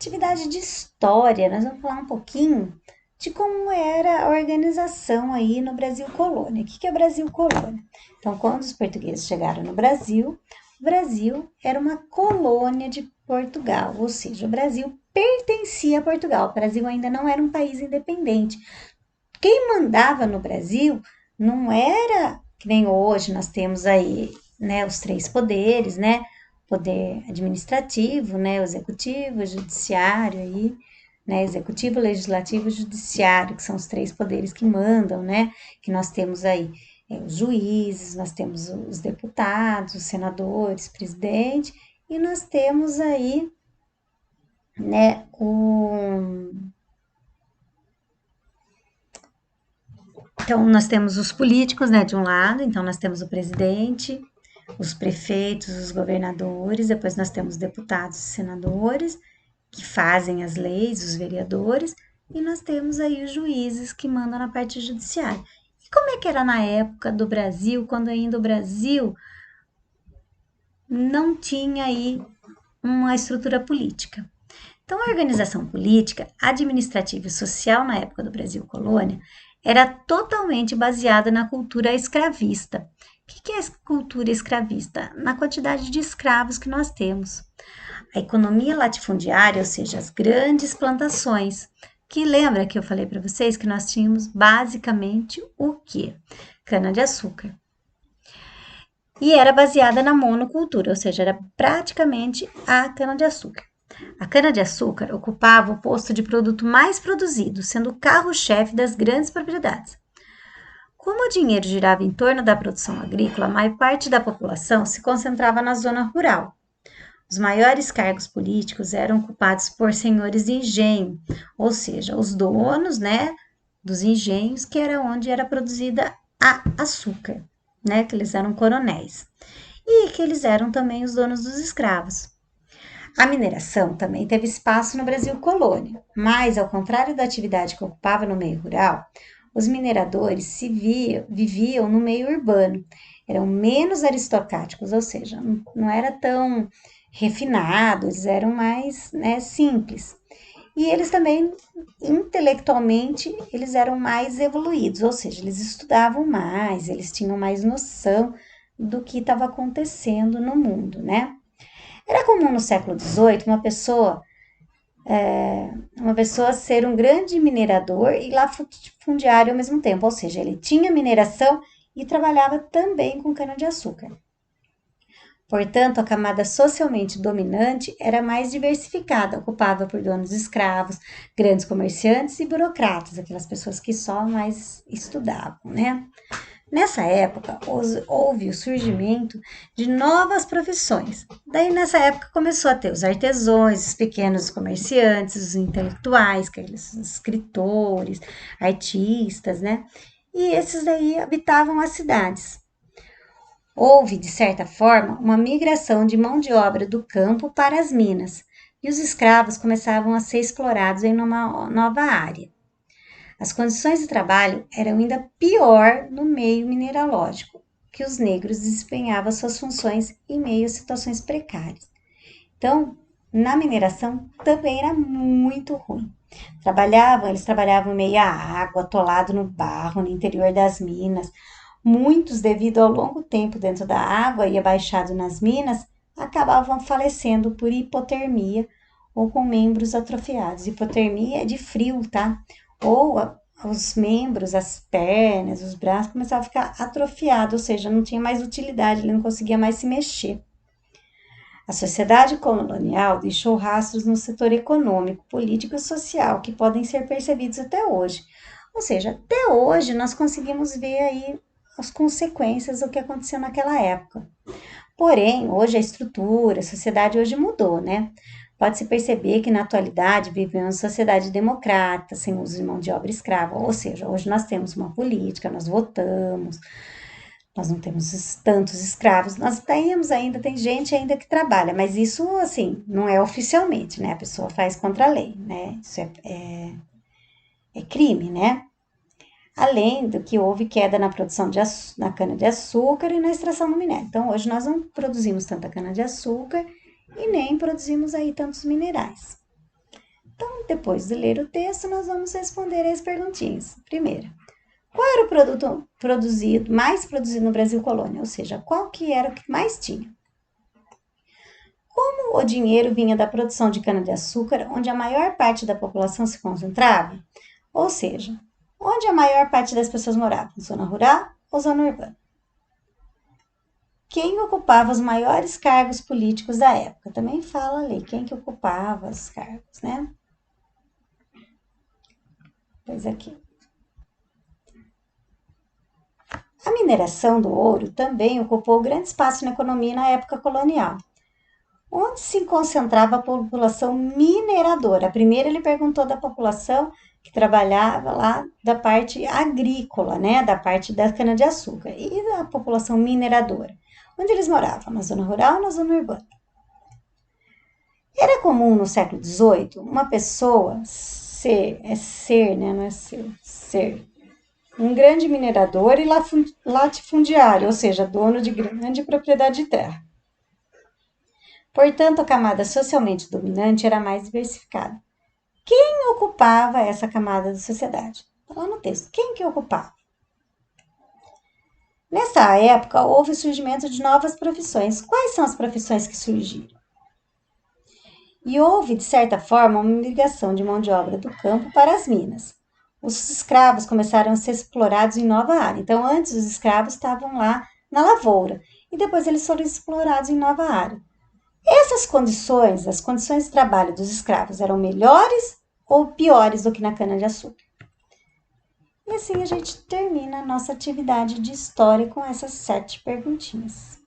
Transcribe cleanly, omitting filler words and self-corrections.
atividade de história, nós vamos falar um pouquinho de como era a organização aí no Brasil Colônia. O que é Brasil Colônia? Então, quando os portugueses chegaram no Brasil, o Brasil era uma colônia de Portugal, ou seja, o Brasil pertencia a Portugal. O Brasil ainda não era um país independente. Quem mandava no Brasil não era que nem hoje nós temos aí, né, os três poderes, né? Poder administrativo, né, o executivo, o judiciário aí, né, executivo, legislativo e judiciário, que são os três poderes que mandam, né? Que nós temos aí os juízes, nós temos os deputados, os senadores, presidente, e nós temos aí, né, então, nós temos os políticos, né, de um lado, então nós temos o presidente, os prefeitos, os governadores, depois nós temos deputados e senadores, que fazem as leis, os vereadores, e nós temos aí os juízes que mandam na parte judiciária. E como é que era na época do Brasil, quando ainda o Brasil não tinha aí uma estrutura política? Então, a organização política, administrativa e social na época do Brasil colônia era totalmente baseada na cultura escravista. O que é a cultura escravista? Na quantidade de escravos que nós temos. A economia latifundiária, ou seja, as grandes plantações, que lembra que eu falei para vocês que nós tínhamos basicamente o quê? Cana-de-açúcar. E era baseada na monocultura, ou seja, era praticamente a cana-de-açúcar. A cana-de-açúcar ocupava o posto de produto mais produzido, sendo o carro-chefe das grandes propriedades. Como o dinheiro girava em torno da produção agrícola, a maior parte da população se concentrava na zona rural. Os maiores cargos políticos eram ocupados por senhores de engenho, ou seja, os donos, né, dos engenhos, que era onde era produzida a açúcar, né, que eles eram coronéis. E que eles eram também os donos dos escravos. A mineração também teve espaço no Brasil colônia, mas, ao contrário da atividade que ocupava no meio rural, os mineradores viviam no meio urbano, eram menos aristocráticos, ou seja, não era tão refinados, eles eram mais, né, simples. E eles também, intelectualmente, eles eram mais evoluídos, ou seja, eles estudavam mais, eles tinham mais noção do que estava acontecendo no mundo, né? Era comum no século XVIII uma pessoa ser um grande minerador e latifundiário ao mesmo tempo, ou seja, ele tinha mineração e trabalhava também com cana-de-açúcar. Portanto, a camada socialmente dominante era mais diversificada, ocupada por donos de escravos, grandes comerciantes e burocratas, aquelas pessoas que só mais estudavam, né? Nessa época, houve o surgimento de novas profissões. Daí, nessa época, começou a ter os artesãos, os pequenos comerciantes, os intelectuais, aqueles escritores, artistas, né? E esses daí habitavam as cidades. Houve, de certa forma, uma migração de mão de obra do campo para as minas, e os escravos começavam a ser explorados em uma nova área. As condições de trabalho eram ainda pior no meio mineralógico, que os negros desempenhavam suas funções em meio a situações precárias. Então, na mineração também era muito ruim. Eles trabalhavam meio à água, atolado no barro, no interior das minas. Muitos, devido ao longo tempo dentro da água e abaixado nas minas, acabavam falecendo por hipotermia ou com membros atrofiados. Hipotermia é de frio, tá? Ou os membros, as pernas, os braços começavam a ficar atrofiados, ou seja, não tinha mais utilidade, ele não conseguia mais se mexer. A sociedade colonial deixou rastros no setor econômico, político e social que podem ser percebidos até hoje. Ou seja, até hoje nós conseguimos ver aí as consequências do que aconteceu naquela época. Porém, hoje a estrutura, a sociedade hoje mudou, né? Pode-se perceber que na atualidade vivemos uma sociedade democrata, sem uso de mão de obra escrava, ou seja, hoje nós temos uma política, nós votamos, nós não temos tantos escravos, nós temos ainda, tem gente ainda que trabalha, mas isso, assim, não é oficialmente, né? A pessoa faz contra a lei, né? Isso é crime, né? Além do que houve queda na produção na cana-de-açúcar e na extração do minério. Então, hoje nós não produzimos tanta cana-de-açúcar e nem produzimos aí tantos minerais. Então, depois de ler o texto, nós vamos responder as perguntinhas. Primeira, qual era o produto mais produzido no Brasil colônia? Ou seja, qual que era o que mais tinha? Como o dinheiro vinha da produção de cana-de-açúcar, onde a maior parte da população se concentrava? Ou seja, onde a maior parte das pessoas morava? Zona rural ou zona urbana? Quem ocupava os maiores cargos políticos da época? Também fala ali, quem que ocupava os cargos, né? Pois aqui. A mineração do ouro também ocupou grande espaço na economia na época colonial, onde se concentrava a população mineradora. Primeiro ele perguntou da população que trabalhava lá da parte agrícola, né, da parte da cana-de-açúcar, e da população mineradora. Onde eles moravam? Na zona rural ou na zona urbana? Era comum no século XVIII uma pessoa ser um grande minerador e latifundiário, ou seja, dono de grande propriedade de terra. Portanto, a camada socialmente dominante era mais diversificada. Quem ocupava essa camada da sociedade? Está lá no texto. Quem que ocupava? Nessa época, houve o surgimento de novas profissões. Quais são as profissões que surgiram? E houve, de certa forma, uma migração de mão de obra do campo para as minas. Os escravos começaram a ser explorados em nova área. Então, antes os escravos estavam lá na lavoura e depois eles foram explorados em nova área. Essas condições, as condições de trabalho dos escravos eram melhores ou piores do que na cana-de-açúcar? E assim a gente termina a nossa atividade de história com essas 7 perguntinhas.